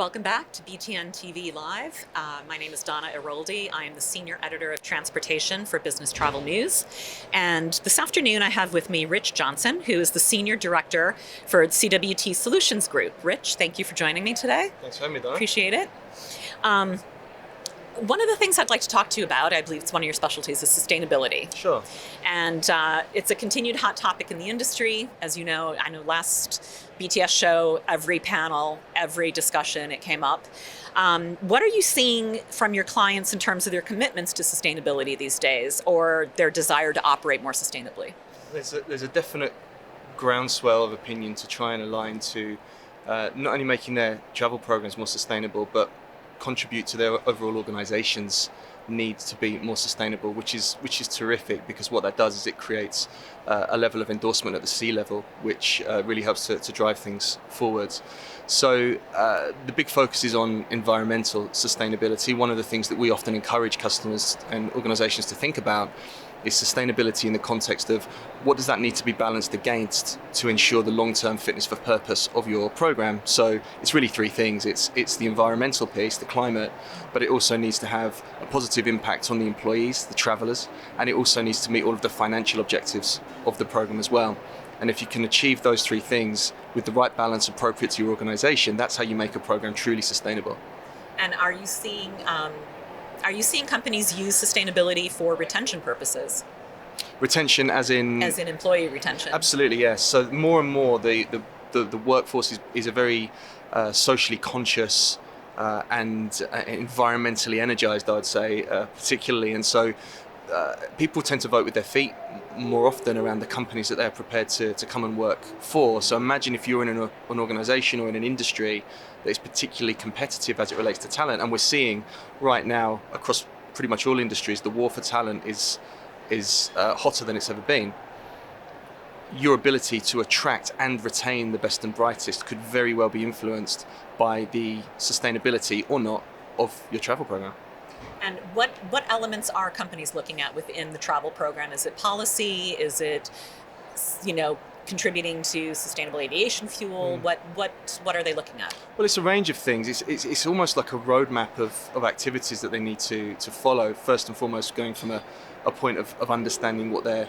Welcome back to BTN TV Live. My name is Donna Iroldi. I am the Senior Editor of Transportation for Business Travel News. And this afternoon I have with me Rich Johnson, who is the Senior Director for CWT Solutions Group. Rich, thank you for joining me today. Thanks for having me, Donna. Appreciate it. One of the things I'd like to talk to you about, I believe it's one of your specialties, is sustainability. Sure. And it's a continued hot topic in the industry. As you know, I know last BTS show, every panel, every discussion, it came up. What are you seeing from your clients in terms of their commitments to sustainability these days, or their desire to operate more sustainably? There's a definite groundswell of opinion to try and align to not only making their travel programs more sustainable, but contribute to their overall organization's need to be more sustainable, which is terrific, because what that does is it creates a level of endorsement at the C level, which really helps to drive things forwards. So the big focus is on environmental sustainability. One of the things that we often encourage customers and organizations to think about is sustainability in the context of what does that need to be balanced against to ensure the long-term fitness for purpose of your program. So it's really three things. It's the environmental piece, the climate, but it also needs to have a positive impact on the employees, the travelers, and it also needs to meet all of the financial objectives of the program as well. And if you can achieve those three things with the right balance appropriate to your organization, that's how you make a program truly sustainable. And are you seeing companies use sustainability for retention purposes? Retention as in employee retention? Absolutely, yes. So more and more the workforce is a very socially conscious and environmentally energized, I would say, particularly. And so people tend to vote with their feet more often around the companies that they're prepared to come and work for. So imagine if you're in an organization or in an industry that is particularly competitive as it relates to talent, and we're seeing right now across pretty much all industries the war for talent is hotter than it's ever been. Your ability to attract and retain the best and brightest could very well be influenced by the sustainability or not of your travel program. And what elements are companies looking at within the travel program? Is it policy? Is it, contributing to sustainable aviation fuel? What are they looking at? Well, it's a range of things. It's almost like a roadmap of activities that they need to follow. First and foremost, going from a point of understanding what their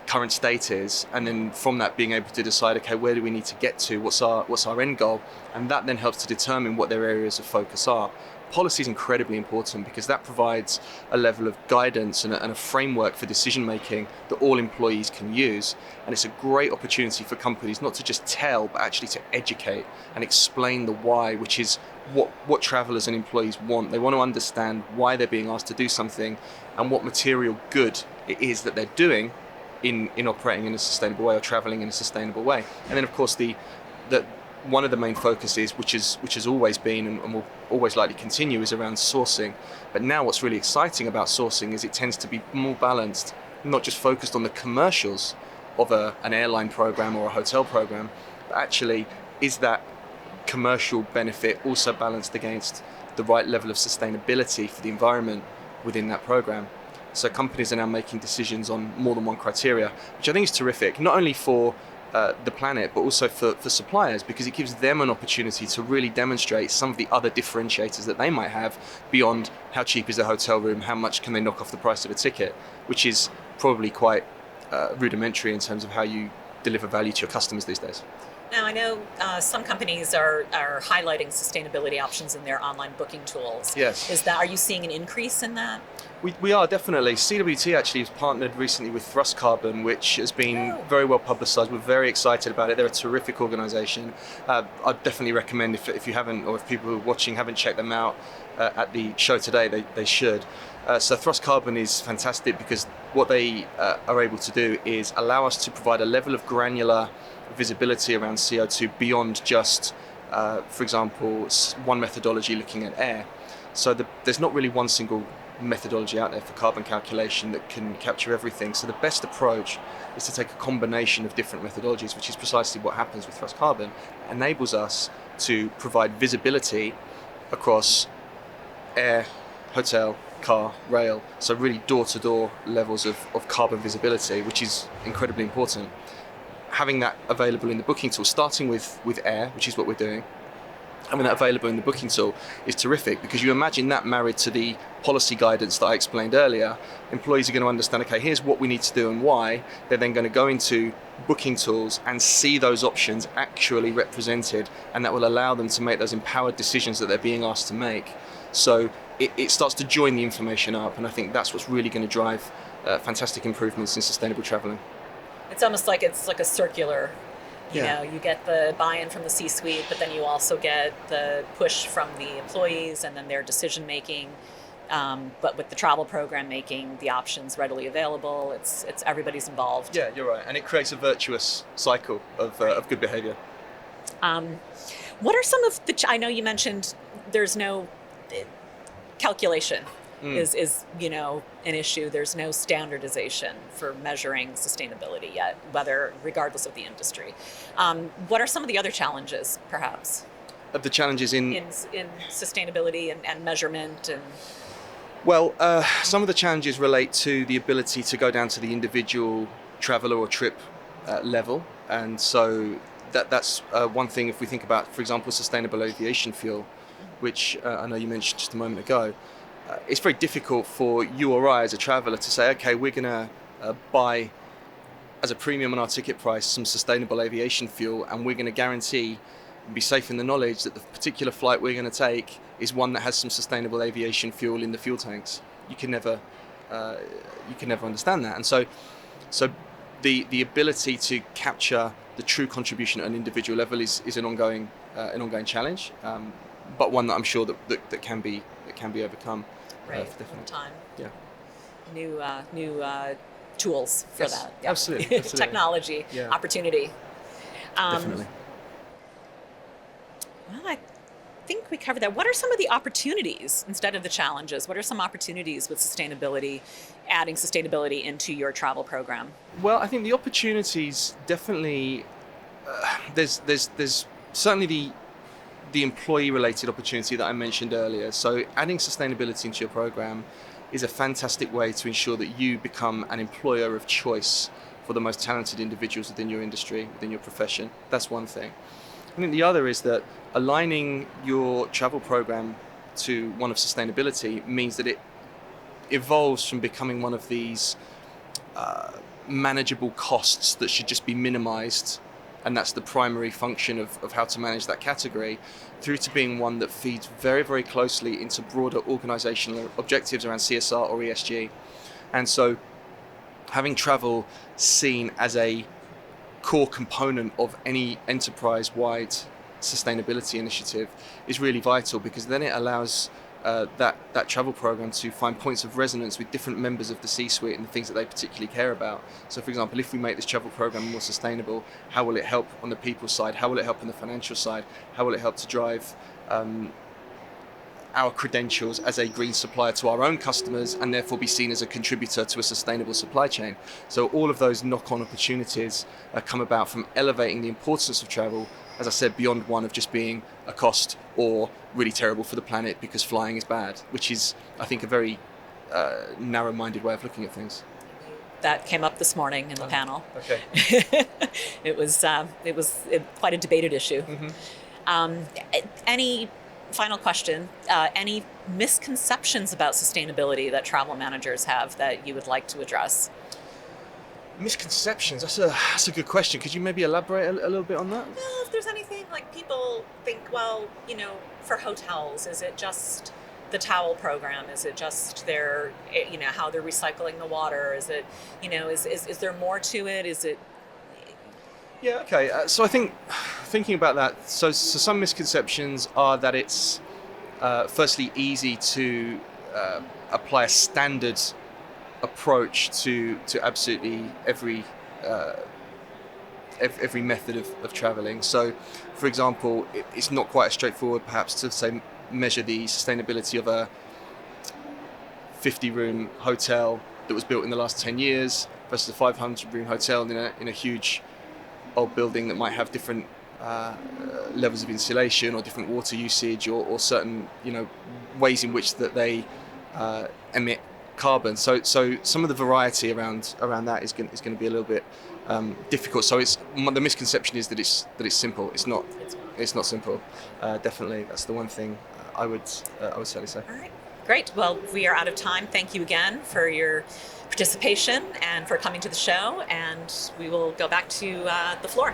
current state is, and then from that being able to decide, okay, where do we need to get to? What's our end goal? And that then helps to determine what their areas of focus are. Policy is incredibly important because that provides a level of guidance and a framework for decision making that all employees can use. And it's a great opportunity for companies not to just tell, but actually to educate and explain the why, which is what travelers and employees want. They want to understand why they're being asked to do something and what material good it is that they're doing in operating in a sustainable way or traveling in a sustainable way. And then of course one of the main focuses, which has always been and will always likely continue, is around sourcing. But now what's really exciting about sourcing is it tends to be more balanced, not just focused on the commercials of an airline program or a hotel program, but actually is that commercial benefit also balanced against the right level of sustainability for the environment within that program. So companies are now making decisions on more than one criteria, which I think is terrific, not only for the planet, but also for suppliers, because it gives them an opportunity to really demonstrate some of the other differentiators that they might have beyond how cheap is a hotel room, how much can they knock off the price of a ticket, which is probably quite rudimentary in terms of how you deliver value to your customers these days. Now, I know some companies are highlighting sustainability options in their online booking tools. Yes. Are you seeing an increase in that? We are, definitely. CWT actually has partnered recently with Thrust Carbon, which has been very well publicised. We're very excited about it. They're a terrific organisation. I'd definitely recommend, if you haven't, or if people who are watching haven't checked them out at the show today, they should. So Thrust Carbon is fantastic because what they are able to do is allow us to provide a level of granular visibility around CO2 beyond just, for example, one methodology looking at air. So there's not really one single methodology out there for carbon calculation that can capture everything. So the best approach is to take a combination of different methodologies, which is precisely what happens with Thrust Carbon. It enables us to provide visibility across air, hotel, car, rail, so really door-to-door levels of carbon visibility, which is incredibly important. Having that available in the booking tool, starting with air, which is what we're doing, having that available in the booking tool is terrific, because you imagine that married to the policy guidance that I explained earlier. Employees are going to understand, okay, here's what we need to do and why. They're then going to go into booking tools and see those options actually represented, and that will allow them to make those empowered decisions that they're being asked to make. So it starts to join the information up, and I think that's what's really going to drive fantastic improvements in sustainable traveling. It's almost like it's like a circular. You get the buy-in from the C-suite, but then you also get the push from the employees and then their decision making. But with the travel program making the options readily available, it's everybody's involved. Yeah, you're right, and it creates a virtuous cycle of good behaviour. What are some of the? I know you mentioned there's no calculation. Is an issue. There's no standardization for measuring sustainability yet, regardless of the industry. What are some of the other challenges, perhaps? Of the challenges in sustainability and measurement and. Well, some of the challenges relate to the ability to go down to the individual traveller or trip level, and so that's one thing. If we think about, for example, sustainable aviation fuel, which I know you mentioned just a moment ago. It's very difficult for you or I as a traveller to say, okay, we're going to buy as a premium on our ticket price some sustainable aviation fuel, and we're going to guarantee and be safe in the knowledge that the particular flight we're going to take is one that has some sustainable aviation fuel in the fuel tanks. You can never understand that, and so the ability to capture the true contribution at an individual level is an ongoing challenge, but one that I'm sure that can be overcome. Right, over time. Yeah. New tools for that. Yeah. Absolutely. Technology, opportunity. Definitely. Well, I think we covered that. What are some of the opportunities instead of the challenges? What are some opportunities with sustainability, adding sustainability into your travel program? Well, I think the opportunities definitely. There's certainly the employee-related opportunity that I mentioned earlier. So adding sustainability into your program is a fantastic way to ensure that you become an employer of choice for the most talented individuals within your industry, within your profession. That's one thing. I think the other is that aligning your travel program to one of sustainability means that it evolves from becoming one of these manageable costs that should just be minimized, and that's the primary function of how to manage that category, through to being one that feeds very, very closely into broader organizational objectives around CSR or ESG. And so having travel seen as a core component of any enterprise-wide sustainability initiative is really vital, because then it allows that travel program to find points of resonance with different members of the C-suite and the things that they particularly care about. So, for example, if we make this travel program more sustainable, how will it help on the people side? How will it help on the financial side? How will it help to drive our credentials as a green supplier to our own customers, and therefore be seen as a contributor to a sustainable supply chain? So all of those knock-on opportunities come about from elevating the importance of travel, as I said, beyond one of just being a cost or really terrible for the planet because flying is bad, which is, I think, a very narrow-minded way of looking at things. That came up this morning in the panel. Okay. It was quite a debated issue. Mm-hmm. Any final question? Any misconceptions about sustainability that travel managers have that you would like to address? Misconceptions, that's a good question. Could you maybe elaborate a little bit on that? Well, if there's anything, like, people think, well, for hotels, is it just the towel program? Is it just their, how they're recycling the water? Is it, is there more to it? Is it? Yeah, okay. So I think, thinking about that, so some misconceptions are that it's firstly easy to apply a standard approach to absolutely every method of traveling. So, for example, it's not quite as straightforward perhaps to say measure the sustainability of a 50-room hotel that was built in the last 10 years versus a 500-room hotel in a huge old building that might have different levels of insulation or different water usage or certain ways in which that they emit carbon. So some of the variety around that is going to be a little bit difficult. So the misconception is that it's simple. It's not. It's not simple. Definitely, that's the one thing I would certainly say. All right. Great. Well, we are out of time. Thank you again for your participation and for coming to the show. And we will go back to the floor.